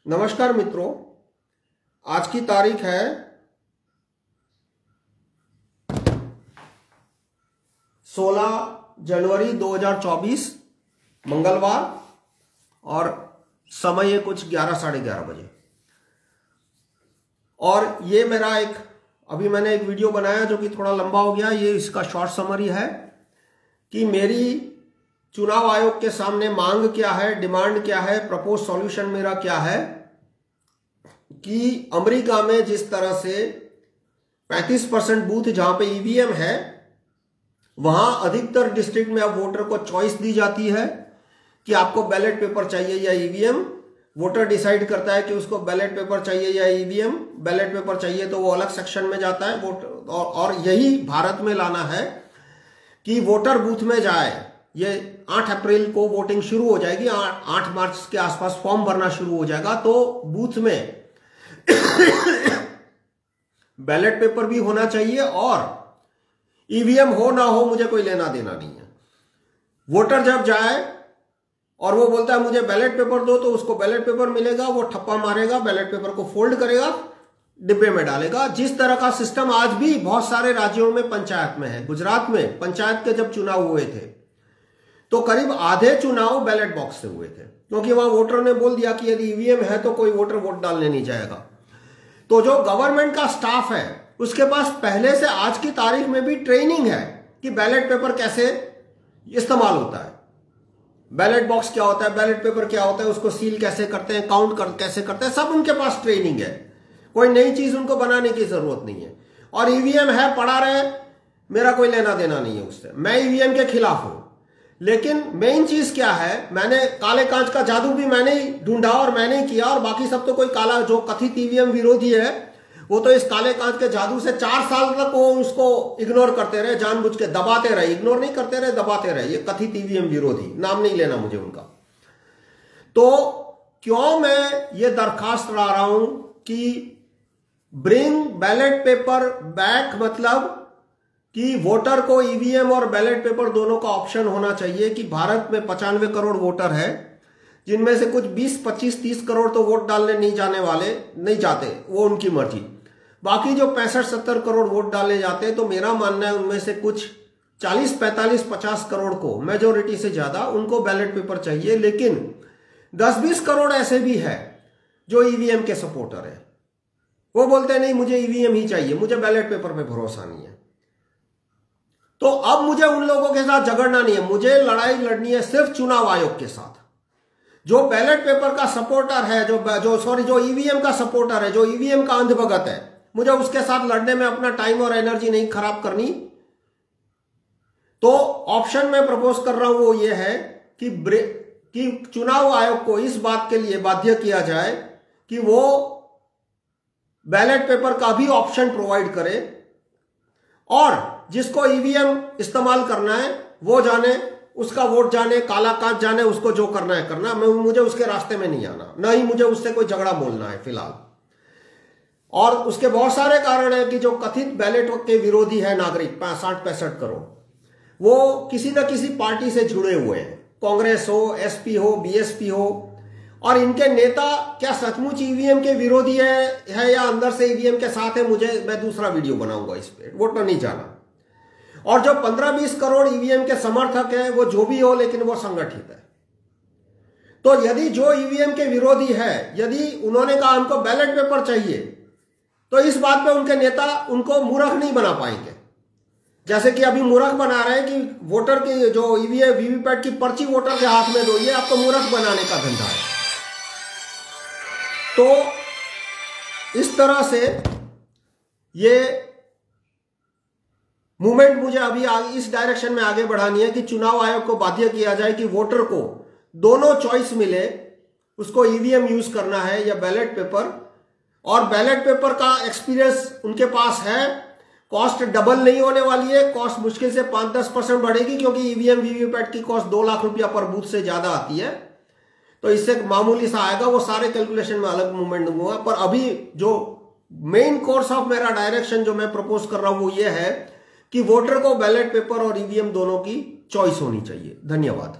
नमस्कार मित्रों, आज की तारीख है 16 जनवरी 2024 मंगलवार और समय है कुछ 11 साढ़े 11 बजे। और ये मेरा अभी मैंने एक वीडियो बनाया जो कि थोड़ा लंबा हो गया। ये इसका शॉर्ट समरी है कि मेरी चुनाव आयोग के सामने मांग क्या है, डिमांड क्या है, प्रपोज सॉल्यूशन मेरा क्या है कि अमेरिका में जिस तरह से 35% बूथ जहां पे ईवीएम है, वहां अधिकतर डिस्ट्रिक्ट में अब वोटर को चॉइस दी जाती है कि आपको बैलेट पेपर चाहिए या ईवीएम। वोटर डिसाइड करता है कि उसको बैलेट पेपर चाहिए या ईवीएम। बैलेट पेपर चाहिए तो वो अलग सेक्शन में जाता है और यही भारत में लाना है कि वोटर बूथ में जाए। ये 8 अप्रैल को वोटिंग शुरू हो जाएगी, 8 मार्च के आसपास फॉर्म भरना शुरू हो जाएगा। तो बूथ में बैलेट पेपर भी होना चाहिए और ईवीएम हो ना हो मुझे कोई लेना देना नहीं है। वोटर जब जाए और वो बोलता है मुझे बैलेट पेपर दो, तो उसको बैलेट पेपर मिलेगा। वो ठप्पा मारेगा, बैलेट पेपर को फोल्ड करेगा, डिब्बे में डालेगा। जिस तरह का सिस्टम आज भी बहुत सारे राज्यों में पंचायत में है। गुजरात में पंचायत के जब चुनाव हुए थे तो करीब आधे चुनाव बैलेट बॉक्स से हुए थे, क्योंकि वहां वोटर ने बोल दिया कि यदि ईवीएम है तो कोई वोटर वोट डालने नहीं जाएगा। तो जो गवर्नमेंट का स्टाफ है उसके पास पहले से आज की तारीख में भी ट्रेनिंग है कि बैलेट पेपर कैसे इस्तेमाल होता है, बैलेट बॉक्स क्या होता है, बैलेट पेपर क्या होता है, उसको सील कैसे करते हैं, कैसे करते हैं, सब उनके पास ट्रेनिंग है। कोई नई चीज उनको बनाने की जरूरत नहीं है। और ईवीएम है, पड़ा रहे, मेरा कोई लेना देना नहीं है उससे। मैं ईवीएम के खिलाफ हूं। लेकिन मेन चीज क्या है, मैंने काले कांच का जादू भी मैंने ही ढूंढा और मैंने ही किया, और बाकी सब तो कोई काला जो कथित ईवीएम विरोधी है वो तो इस काले कांच के जादू से 4 साल तक वो उसको इग्नोर करते रहे, जानबूझ के दबाते रहे। इग्नोर नहीं करते रहे, दबाते रहे। ये कथित ईवीएम विरोधी, नाम नहीं लेना मुझे उनका। तो क्यों मैं ये दरखास्त ला रहा हूं कि ब्रिंग बैलेट पेपर बैक, मतलब कि वोटर को ईवीएम और बैलेट पेपर दोनों का ऑप्शन होना चाहिए। कि भारत में 95 करोड़ वोटर है, जिनमें से कुछ 20, 25, 30 करोड़ तो वोट डालने नहीं जाते, वो उनकी मर्जी। बाकी जो 65-70 करोड़ वोट डाले जाते हैं, तो मेरा मानना है उनमें से कुछ 40, 45, 50 करोड़ को, मेजोरिटी से ज्यादा, उनको बैलेट पेपर चाहिए। लेकिन 10-20 करोड़ ऐसे भी है जो ईवीएम के सपोर्टर है। वो बोलते हैं नहीं, मुझे ईवीएम ही चाहिए, मुझे बैलेट पेपर पे भरोसा नहीं है। तो अब मुझे उन लोगों के साथ झगड़ना नहीं है, मुझे लड़ाई लड़नी है सिर्फ चुनाव आयोग के साथ। जो बैलेट पेपर का सपोर्टर है, जो ईवीएम का सपोर्टर है, जो ईवीएम का अंधभगत है, मुझे उसके साथ लड़ने में अपना टाइम और एनर्जी नहीं खराब करनी। तो ऑप्शन मैं प्रपोज कर रहा हूं वो ये है कि चुनाव आयोग को इस बात के लिए बाध्य किया जाए कि वो बैलेट पेपर का भी ऑप्शन प्रोवाइड करे, और जिसको ईवीएम इस्तेमाल करना है वो जाने, उसका वोट जाने, काला कांच जाने, उसको जो करना है करना। मुझे उसके रास्ते में नहीं आना, ना ही मुझे उससे कोई झगड़ा बोलना है फिलहाल। और उसके बहुत सारे कारण है कि जो कथित बैलेट के विरोधी है नागरिक 60-65 करोड़, वो किसी न किसी पार्टी से जुड़े हुए हैं। कांग्रेस हो, एसपी हो, बीएसपी हो। और इनके नेता क्या सचमुच ईवीएम के विरोधी है या अंदर से ईवीएम के साथ है, मैं दूसरा वीडियो बनाऊंगा इस पे, वो तो नहीं जाना। और जो 15-20 करोड़ ईवीएम के समर्थक है, वो जो भी हो, लेकिन वो संगठित है। तो यदि जो ईवीएम के विरोधी है, यदि उन्होंने कहा हमको बैलेट पेपर चाहिए, तो इस बात पे उनके नेता उनको मूर्ख नहीं बना पाएंगे। जैसे कि अभी मूर्ख बना रहे हैं कि वोटर की जो ईवीएम वीवीपैट की पर्ची वोटर के हाथ में दो, ये आपको मूर्ख बनाने का धंधा है। तो इस तरह से ये मूवमेंट मुझे अभी इस डायरेक्शन में आगे बढ़ानी है कि चुनाव आयोग को बाध्य किया जाए कि वोटर को दोनों चॉइस मिले, उसको ईवीएम यूज करना है या बैलेट पेपर। और बैलेट पेपर का एक्सपीरियंस उनके पास है, कॉस्ट डबल नहीं होने वाली है, कॉस्ट मुश्किल से 5-10% बढ़ेगी, क्योंकि ईवीएम वीवीपैट की कॉस्ट 2 लाख रुपया पर बूथ से ज्यादा आती है। तो इससे मामूली सा आएगा, वो सारे कैलकुलेशन में अलग मूवमेंट दूंगा। पर अभी जो मेन कोर्स ऑफ मेरा डायरेक्शन जो मैं प्रपोज कर रहा हूं वो ये है कि वोटर को बैलेट पेपर और ईवीएम दोनों की चॉइस होनी चाहिए। धन्यवाद।